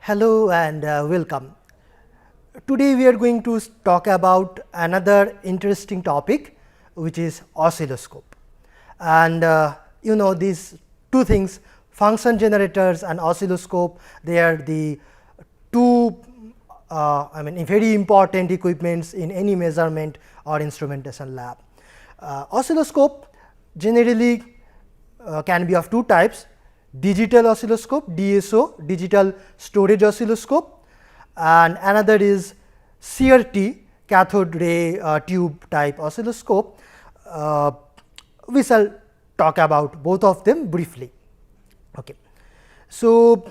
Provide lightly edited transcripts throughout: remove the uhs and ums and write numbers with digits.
Hello and welcome. Today we are going to talk about another interesting topic, which is oscilloscope. And you know, these two things, function generators and oscilloscope, they are the two very important equipments in any measurement or instrumentation lab. Oscilloscope generally can be of two types: digital oscilloscope, DSO, digital storage oscilloscope, and another is CRT, cathode ray tube type oscilloscope. We shall talk about both of them briefly. Okay. So,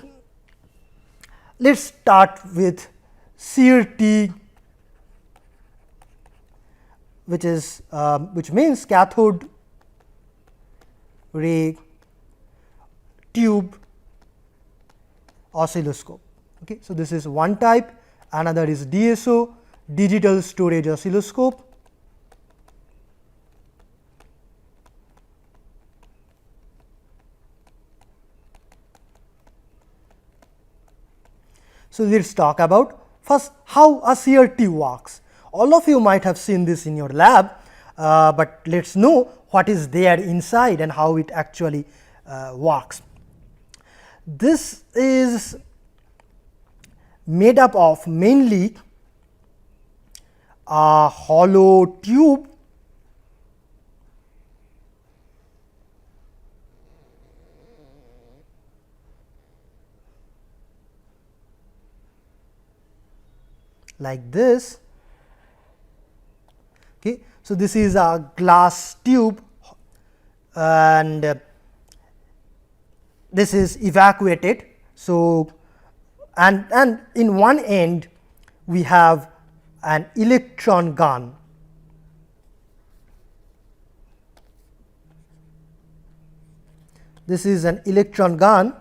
let us start with CRT, which means cathode ray tube oscilloscope. Okay. So, this is one type, another is DSO, digital storage oscilloscope. So, let us talk about first how a CRT works. All of you might have seen this in your lab, but let us know what is there inside and how it actually works. This is made up of mainly a hollow tube like this. Okay. So, this is a glass tube and this is evacuated. So, and in one end we have an electron gun. This is an electron gun,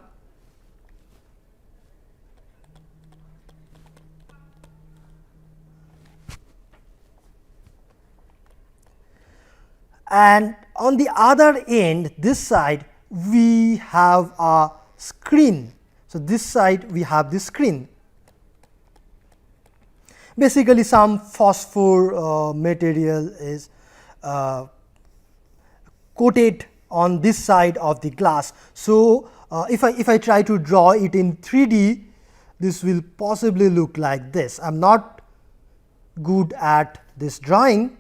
and on the other end, this side we have a screen. So, this side we have this screen, basically some phosphor material is coated on this side of the glass. So, if I try to draw it in 3D, this will possibly look like this. I am not good at this drawing,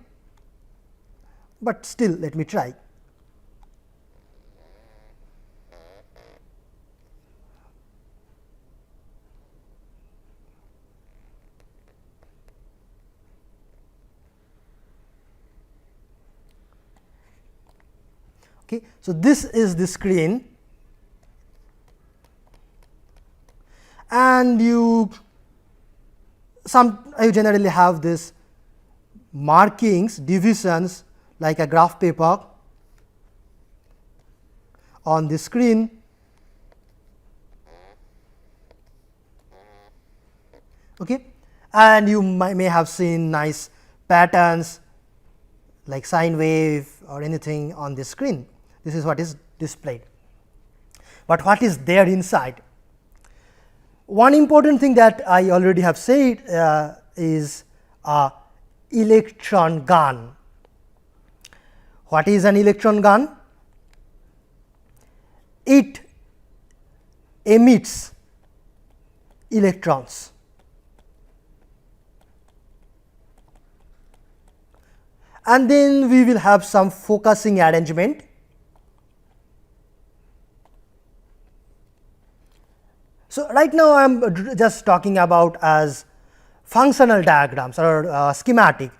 but still let me try. Okay. So, this is the screen, and you generally have this markings, divisions like a graph paper on the screen. Okay. And you may have seen nice patterns like sine wave or anything on the screen. This is what is displayed, but what is there inside? One important thing that I already have said is a electron gun. What is an electron gun? It emits electrons. And then we will have some focusing arrangement. So, right now I am just talking about as functional diagrams or schematic.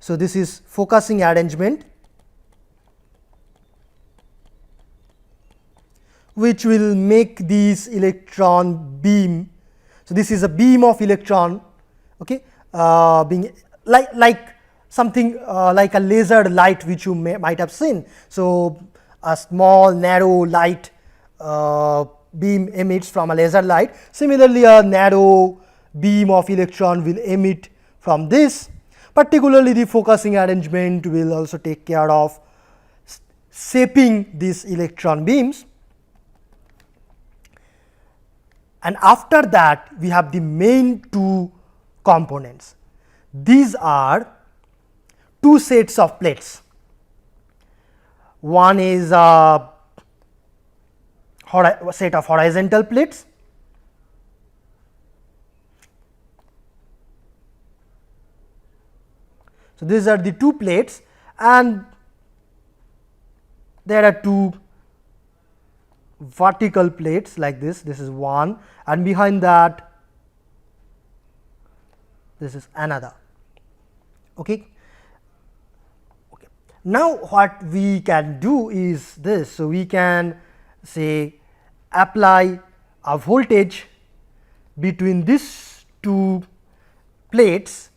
So, this is focusing arrangement, which will make this electron beam. So, this is a beam of electron, okay, being like something like a laser light which you might have seen. So, a small narrow light beam emits from a laser light. Similarly, a narrow beam of electron will emit from this. Particularly, the focusing arrangement will also take care of shaping these electron beams. and after that we have the main two components. These are two sets of plates. One is a set of horizontal plates, so these are the two plates, and there are two vertical plates like this. This is one, and behind that this is another. Okay. Now, what we can do is this. So, we can say apply a voltage between these two plates.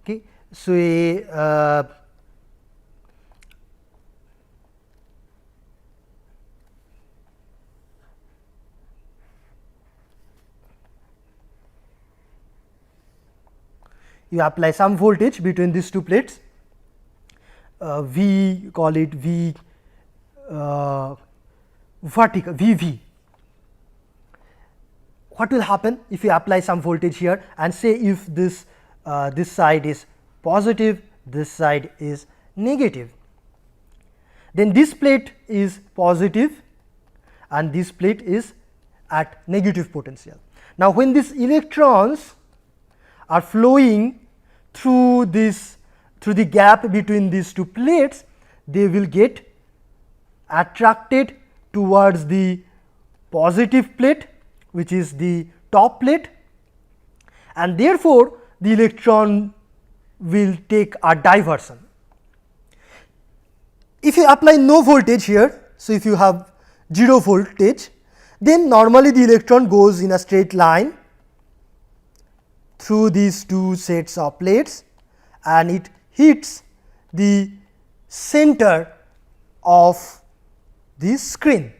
Okay. So, you apply some voltage between these two plates. We call it V vertical VV. What will happen if you apply some voltage here and say if this this side is positive, this side is negative, then this plate is positive and this plate is at negative potential. Now, when these electrons are flowing through the gap between these two plates, they will get attracted towards the positive plate, which is the top plate, and therefore, the electron will take a diversion. If you apply no voltage here, so if you have 0 voltage, then normally the electron goes in a straight line through these two sets of plates and it hits the center of the screen.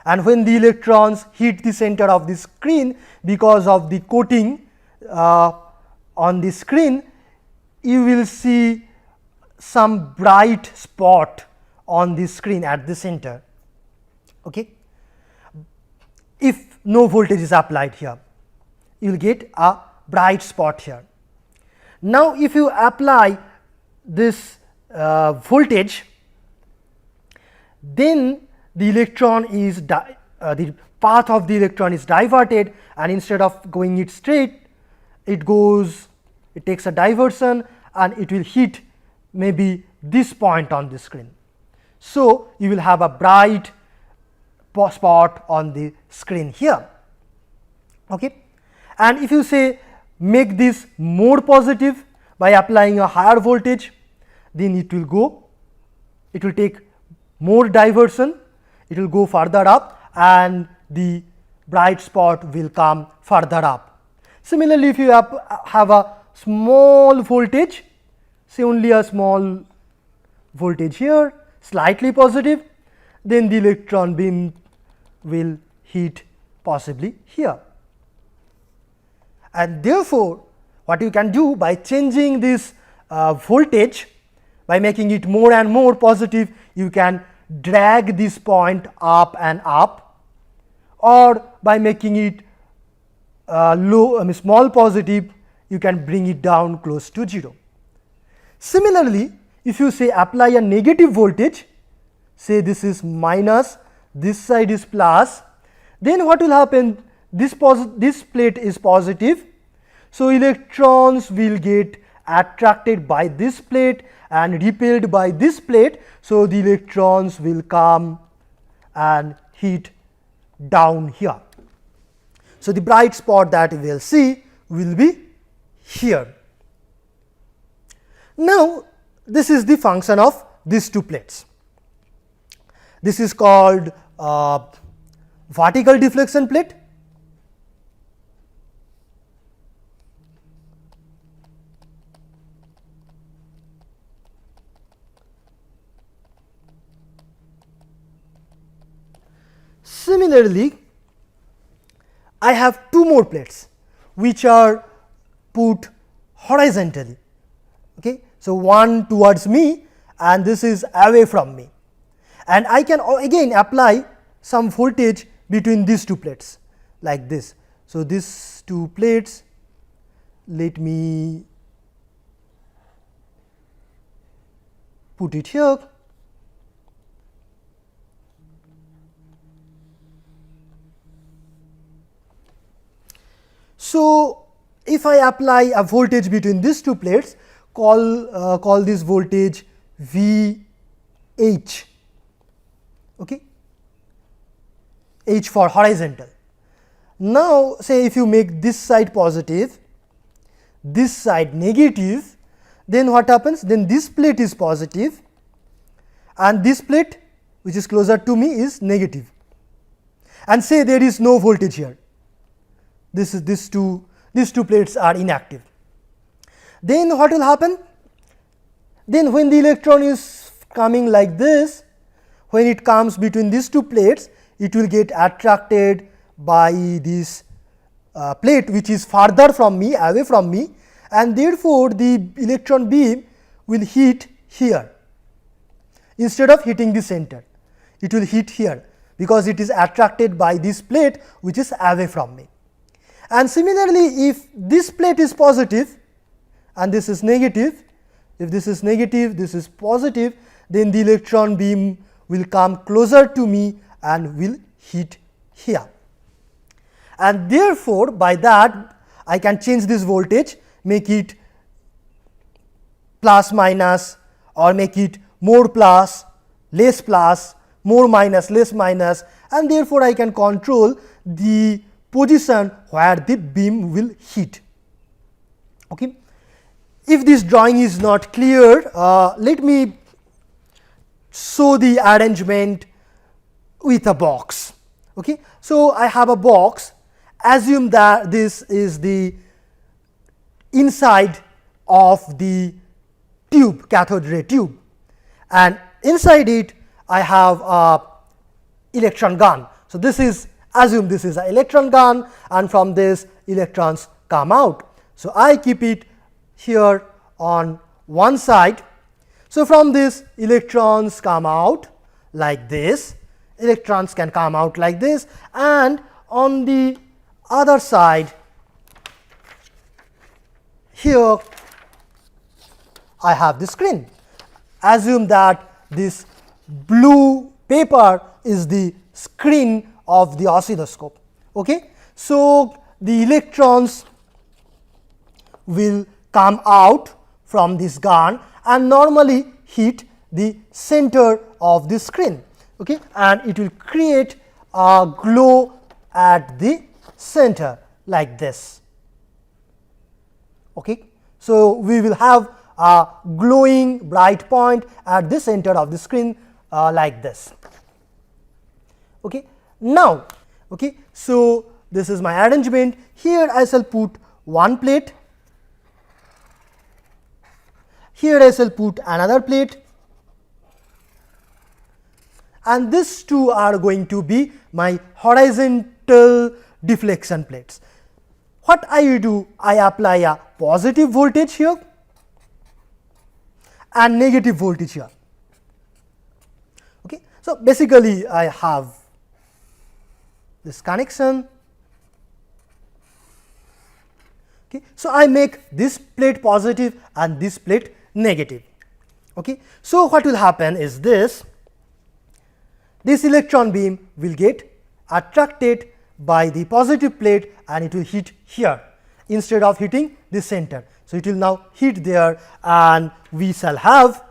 And when the electrons hit the center of the screen, because of the coating on the screen, you will see some bright spot on the screen at the center. Okay. If no voltage is applied here, you will get a bright spot here. Now, if you apply this voltage, then the electron is the path of the electron is diverted, and instead of going it straight, it takes a diversion and it will hit maybe this point on the screen. So, you will have a bright spot on the screen here. Okay. And if you say make this more positive by applying a higher voltage, then it will take more diversion, it will go further up and the bright spot will come further up. Similarly, if you have a small voltage, say only a small voltage here, slightly positive, then the electron beam will hit possibly here. And therefore, what you can do by changing this voltage, by making it more and more positive, you can drag this point up and up, or by making it small positive, you can bring it down close to 0. Similarly, if you say apply a negative voltage, say this is minus, this side is plus, then what will happen? This plate is positive, so electrons will get attracted by this plate and repelled by this plate. So, the electrons will come and hit down here. So, the bright spot that we will see will be here. Now, this is the function of these two plates. This is called vertical deflection plate. Similarly, I have two more plates which are put horizontally. Okay. So, one towards me and this is away from me, and I can again apply some voltage between these two plates like this. So, these two plates, let me put it here. So, if I apply a voltage between these two plates, call this voltage V H, okay, H for horizontal. Now, say if you make this side positive, this side negative, then what happens? Then this plate is positive and this plate which is closer to me is negative, and say there is no voltage here. These two plates are inactive. Then what will happen? Then when the electron is coming like this, when it comes between these two plates, it will get attracted by this plate which is farther from me, away from me, and therefore, the electron beam will hit here instead of hitting the center. It will hit here because it is attracted by this plate which is away from me. And similarly, if this plate is positive and this is negative, if this is negative, this is positive, then the electron beam will come closer to me and will hit here. And therefore, by that I can change this voltage, make it plus minus, or make it more plus, less plus, more minus, less minus, and therefore, I can control the position where the beam will hit. Okay. If this drawing is not clear, let me show the arrangement with a box. Okay. So, I have a box, assume that this is the inside of the tube, cathode ray tube, and inside it I have a electron gun. So, this is, assume this is an electron gun, and from this electrons come out. So, I keep it here on one side. So, from this electrons come out like this, electrons can come out like this, and on the other side here I have the screen. Assume that this blue paper is the screen of the oscilloscope. Okay. So, the electrons will come out from this gun and normally hit the center of the screen, okay, and it will create a glow at the center like this. Okay. So, we will have a glowing bright point at the center of the screen like this. Okay. Now, okay, so this is my arrangement. Here I shall put one plate, here I shall put another plate, and these two are going to be my horizontal deflection plates. What I do? I apply a positive voltage here and negative voltage here. Okay. So, basically I have this connection. Okay. So, I make this plate positive and this plate negative. Okay. So, what will happen is this electron beam will get attracted by the positive plate and it will hit here instead of hitting the center. So, it will now hit there, and we shall have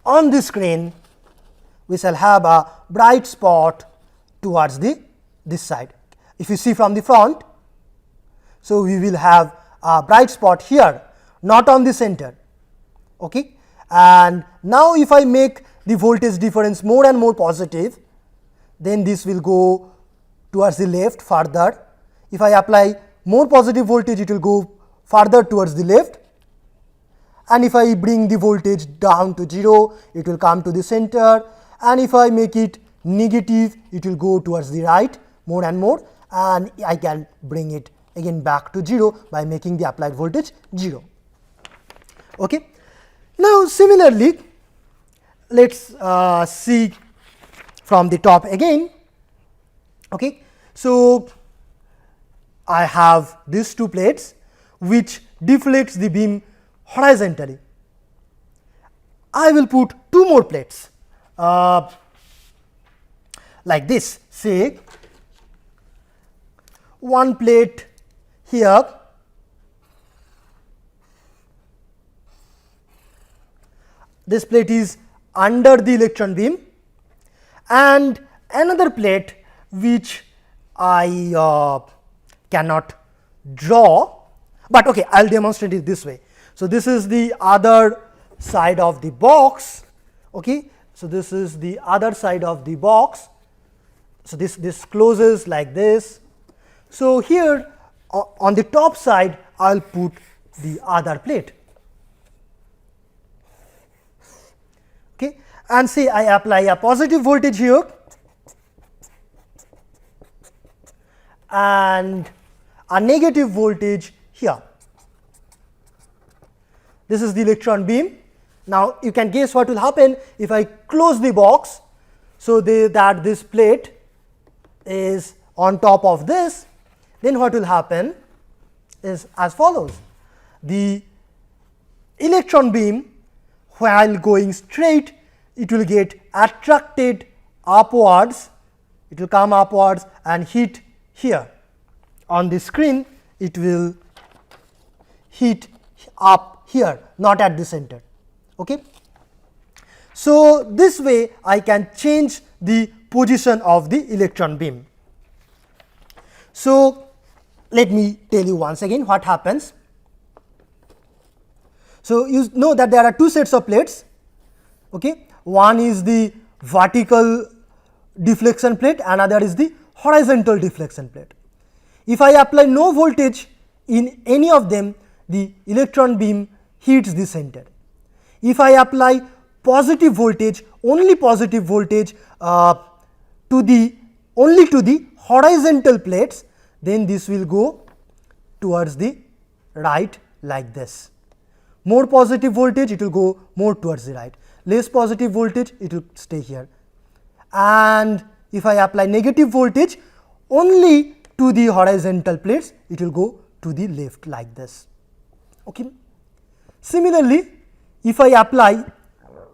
on the screen we shall have a bright spot towards this side. If you see from the front, so we will have a bright spot here, not on the center. Okay. And now, if I make the voltage difference more and more positive, then this will go towards the left further. If I apply more positive voltage, it will go further towards the left, and if I bring the voltage down to 0, it will come to the center, and if I make it negative, it will go towards the right more and more, and I can bring it again back to 0 by making the applied voltage 0. Okay. Now, similarly, let us see from the top again. Okay. So, I have these two plates which deflects the beam horizontally. I will put two more plates like this, say one plate here, this plate is under the electron beam, and another plate which I cannot draw, but okay, I will demonstrate it this way. So, this is the other side of the box. Okay. So, this is the other side of the box. So, this closes like this. So, here on the top side I will put the other plate. Okay. And say I apply a positive voltage here and a negative voltage here. This is the electron beam. Now, you can guess what will happen if I close the box. So, that this plate is on top of this, then what will happen is as follows. The electron beam, while going straight, it will get attracted upwards, it will come upwards and hit here. On the screen, it will hit up here, not at the center. Okay. So, this way I can change the position of the electron beam. So, let me tell you once again what happens. So, you know that there are two sets of plates. Okay. One is the vertical deflection plate, another is the horizontal deflection plate. If I apply no voltage in any of them, the electron beam hits the center. If I apply positive voltage, only positive voltage only to the horizontal plates, then this will go towards the right like this. More positive voltage, it will go more towards the right. Less positive voltage, it will stay here. And if I apply negative voltage only to the horizontal plates, it will go to the left like this. Okay. Similarly, if I apply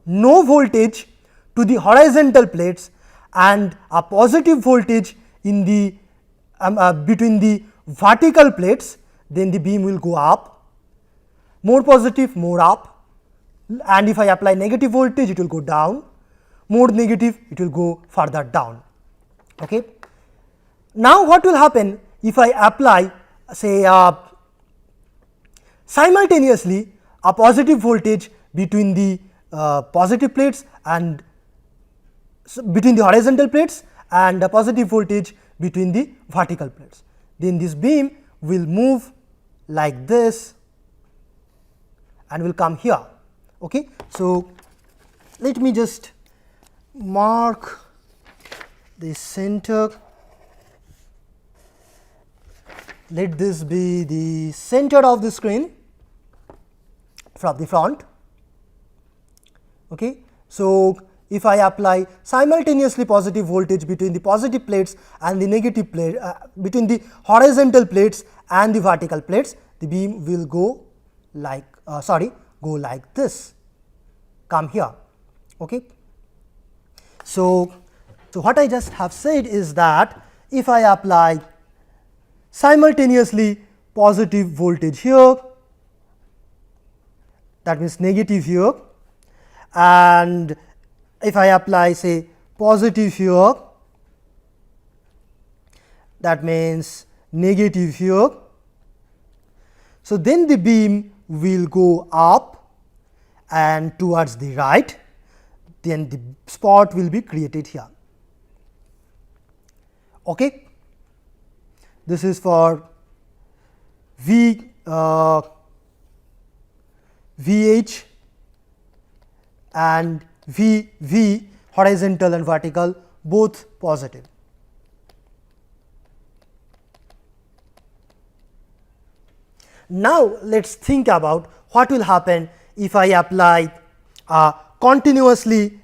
no voltage to the horizontal plates and a positive voltage in the between the vertical plates, then the beam will go up, more positive, more up, and if I apply negative voltage, it will go down, more negative, it will go further down. Okay. Now, what will happen if I apply say simultaneously a positive voltage between the positive plates and between the horizontal plates and a positive voltage between the vertical plates? Then this beam will move like this and will come here. Okay. So, let me just mark the center. Let this be the center of the screen from the front. Okay. So, if I apply simultaneously positive voltage between the positive plates and the negative plate, between the horizontal plates and the vertical plates, the beam will go like go like this, come here. Okay. So, what I just have said is that if I apply simultaneously positive voltage here, that means negative here, and if I apply say positive here, that means negative here. So, then the beam will go up and towards the right, then the spot will be created here. Okay. This is for VH and VV, horizontal and vertical, both positive. Now, let us think about what will happen if I apply continuously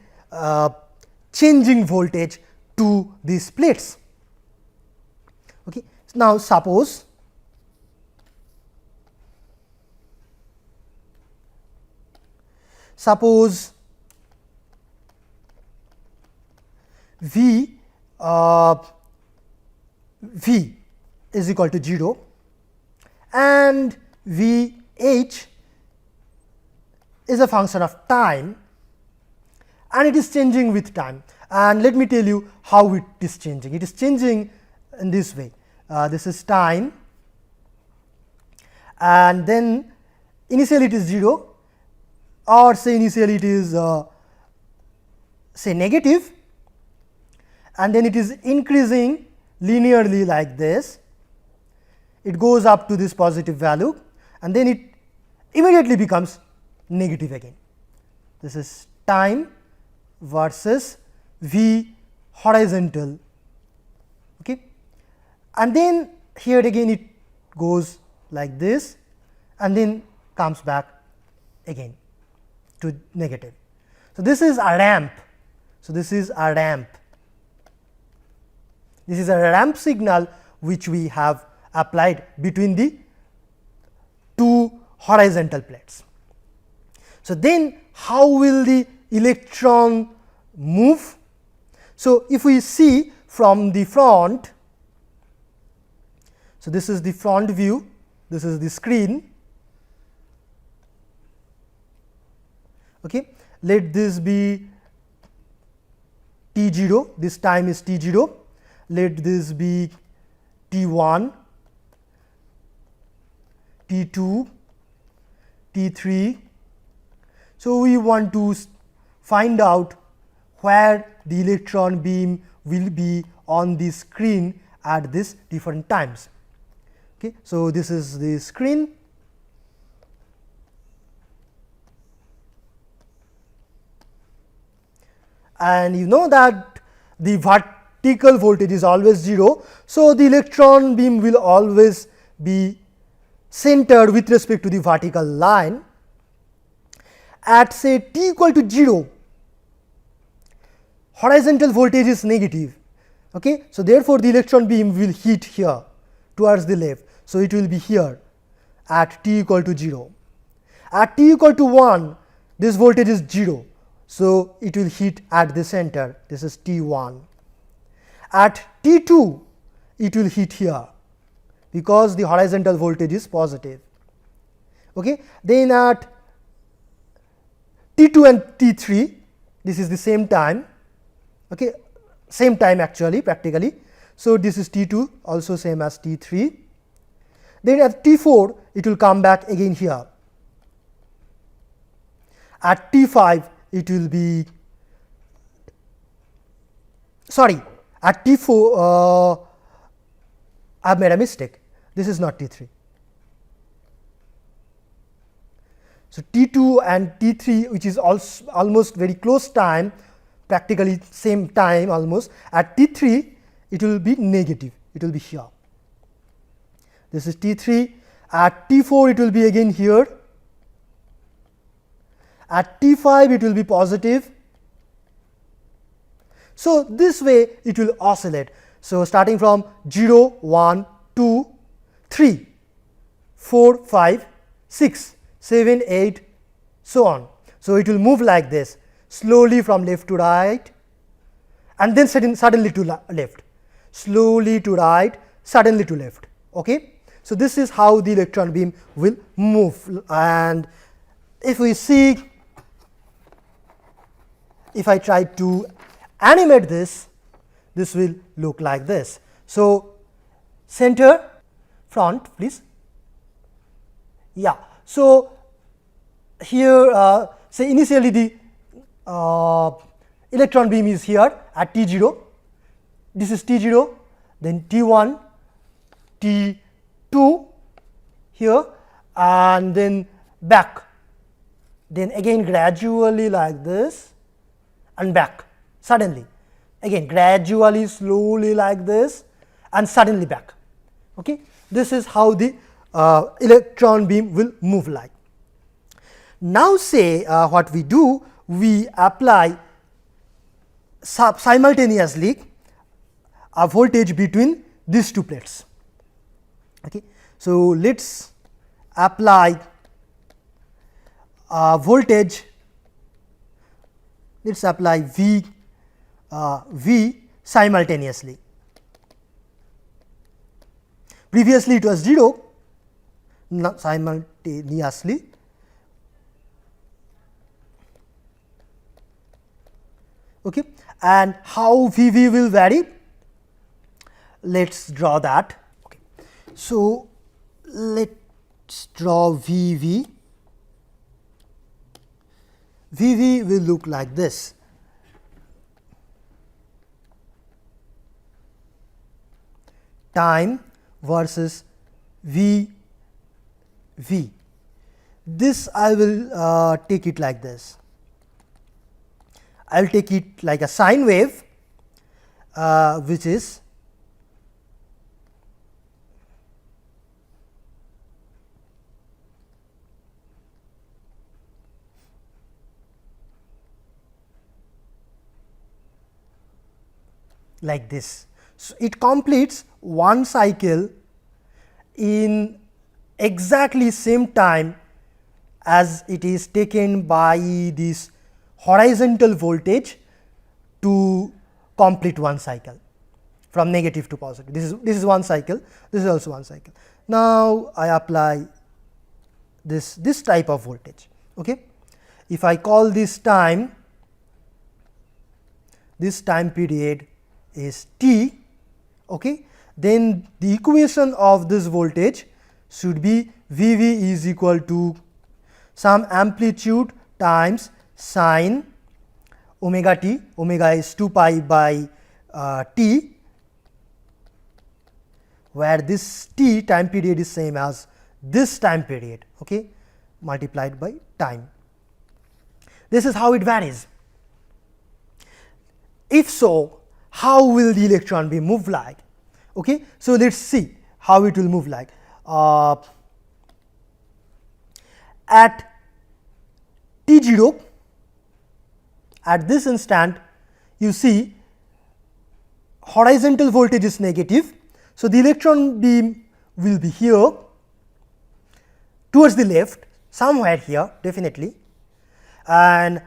changing voltage to these plates. Okay. Now, suppose V V is equal to 0 and V h is a function of time and it is changing with time. And let me tell you how it is changing. It is changing in this way. This is time and then initially it is 0 or say initially it is say negative and then it is increasing linearly like this. It goes up to this positive value and then it immediately becomes negative again. This is time versus V horizontal, okay. And then here again it goes like this and then comes back again to negative. So, this is a ramp. So, this is a ramp. This is a ramp signal which we have applied between the two horizontal plates. So, then how will the electron move? So, if we see from the front, so this is the front view, this is the screen. Okay. Let this be t 0, this time is t 0, let this be t 1, t 2, t 3. So, we want to find out where the electron beam will be on the screen at this different times. Okay. So, this is the screen. And you know that the vertical voltage is always 0. So, the electron beam will always be centered with respect to the vertical line at say t equal to 0. Horizontal voltage is negative. Okay. So, therefore, the electron beam will hit here towards the left. So, it will be here at t equal to 0. At t equal to 1, this voltage is 0. So, it will hit at the center, this is t 1. At t 2, it will hit here because the horizontal voltage is positive. Okay. Then at t 2 and t 3, this is the same time, okay, same time actually practically. So, this is t 2 also same as t 3. Then at t 4, it will come back again here. At t 5, it will be sorry at t 4 I have made a mistake, this is not t 3. So, t 2 and t 3 which is also almost very close time, practically same time almost. At t 3 it will be negative, it will be here, this is t 3. At t 4 it will be again here. At t 5 it will be positive. So, this way it will oscillate. So, starting from 0, 1, 2, 3, 4, 5, 6, 7, 8, so on. So, it will move like this slowly from left to right and then suddenly to left, slowly to right, suddenly to left. Okay. So, this is how the electron beam will move. And if we see, if I try to animate this, this will look like this. So, center, front please. Yeah. So, here say initially the electron beam is here at t 0, this is t 0, then t 1, t 2 here and then back, then again gradually like this and back suddenly, again gradually slowly like this and suddenly back. Okay. This is how the electron beam will move like. Now, say what we do, we apply simultaneously a voltage between these two plates. Okay. So, let us apply voltage, let us apply V simultaneously. Previously it was 0, not simultaneously. Okay. And how V will vary? Let us draw that. Okay. So, let us draw V. V will look like this. Time versus V. This I will take it like this. I will take it like a sine wave, which is like this. So, it completes one cycle in exactly same time as it is taken by this horizontal voltage to complete one cycle from negative to positive. This is one cycle, this is also one cycle. Now, I apply this type of voltage. Okay. If I call this time period is t, okay, then the equation of this voltage should be V is equal to some amplitude times sine omega t, omega is 2 pi by t, where this t time period is same as this time period, okay, multiplied by time. This is how it varies. If so, how will the electron be moved like? Okay. So, let us see how it will move like. At t0, at this instant, you see horizontal voltage is negative. So, the electron beam will be here towards the left, somewhere here definitely, and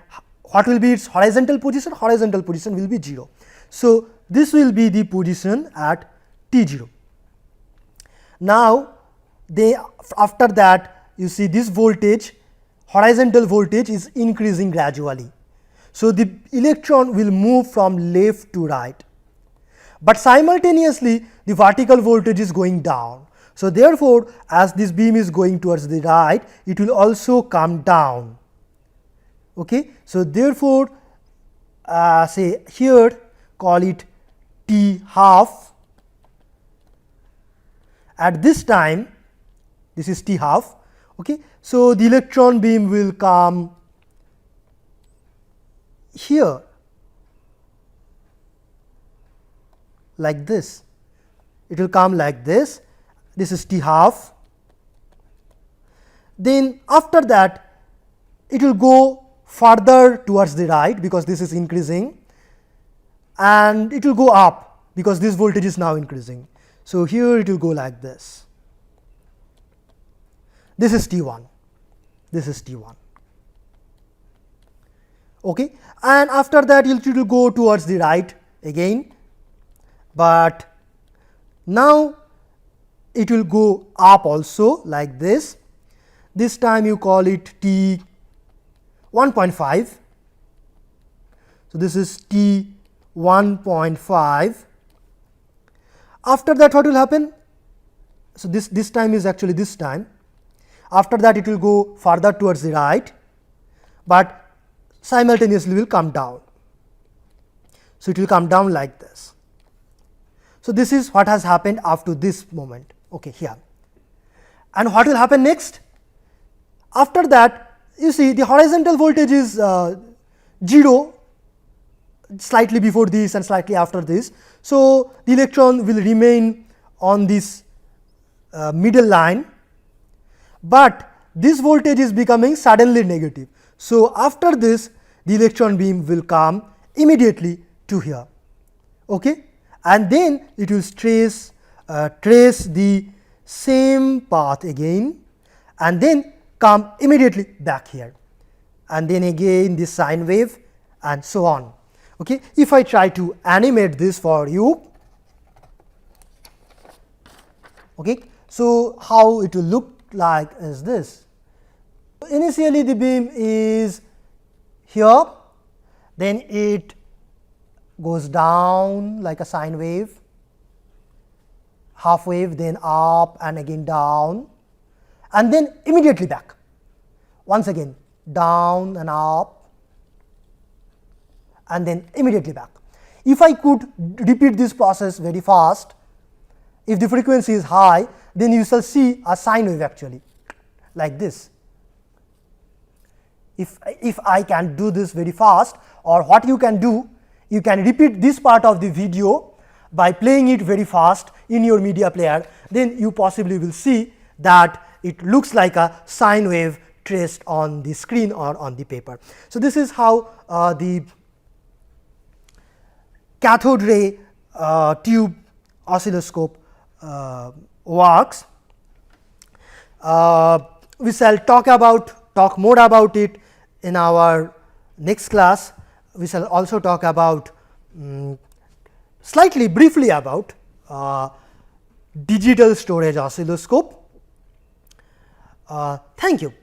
what will be its horizontal position? Horizontal position will be 0. So, this will be the position at t0. Now, after that you see this voltage, horizontal voltage is increasing gradually. So, the electron will move from left to right, but simultaneously the vertical voltage is going down. So, therefore, as this beam is going towards the right, it will also come down. Okay. So, therefore, say here call it t half. At this time, this is t half. Okay. So, the electron beam will come here like this. It will come like this. This is t half. Then after that, it will go further towards the right, because this is increasing, and it will go up because this voltage is now increasing. So, here it will go like this. This is T1, this is T1. Okay. And after that it will go towards the right again, but now it will go up also like this. This time you call it T 1.5. So, this is T 1.5. After that what will happen? So, this time is actually this time. After that it will go further towards the right, but simultaneously will come down. So, it will come down like this. So, this is what has happened up to this moment, okay, here. And what will happen next? After that, you see the horizontal voltage is 0, slightly before this and slightly after this. So, the electron will remain on this middle line, but this voltage is becoming suddenly negative. So, after this the electron beam will come immediately to here, okay, and then it will trace trace the same path again and then come immediately back here, and then again this sine wave and so on. Okay. If I try to animate this for you, okay, so how it will look like is this. Initially the beam is here, then it goes down like a sine wave, half wave, then up and again down, and then immediately back, once again down and up and then immediately back. If I could repeat this process very fast, if the frequency is high, then you shall see a sine wave actually like this. If I can do this very fast, or what you can do, you can repeat this part of the video by playing it very fast in your media player, then you possibly will see that it looks like a sine wave traced on the screen or on the paper. So, this is how the cathode ray tube oscilloscope works. We shall talk more about it in our next class. We shall also talk about slightly briefly about digital storage oscilloscope. Thank you.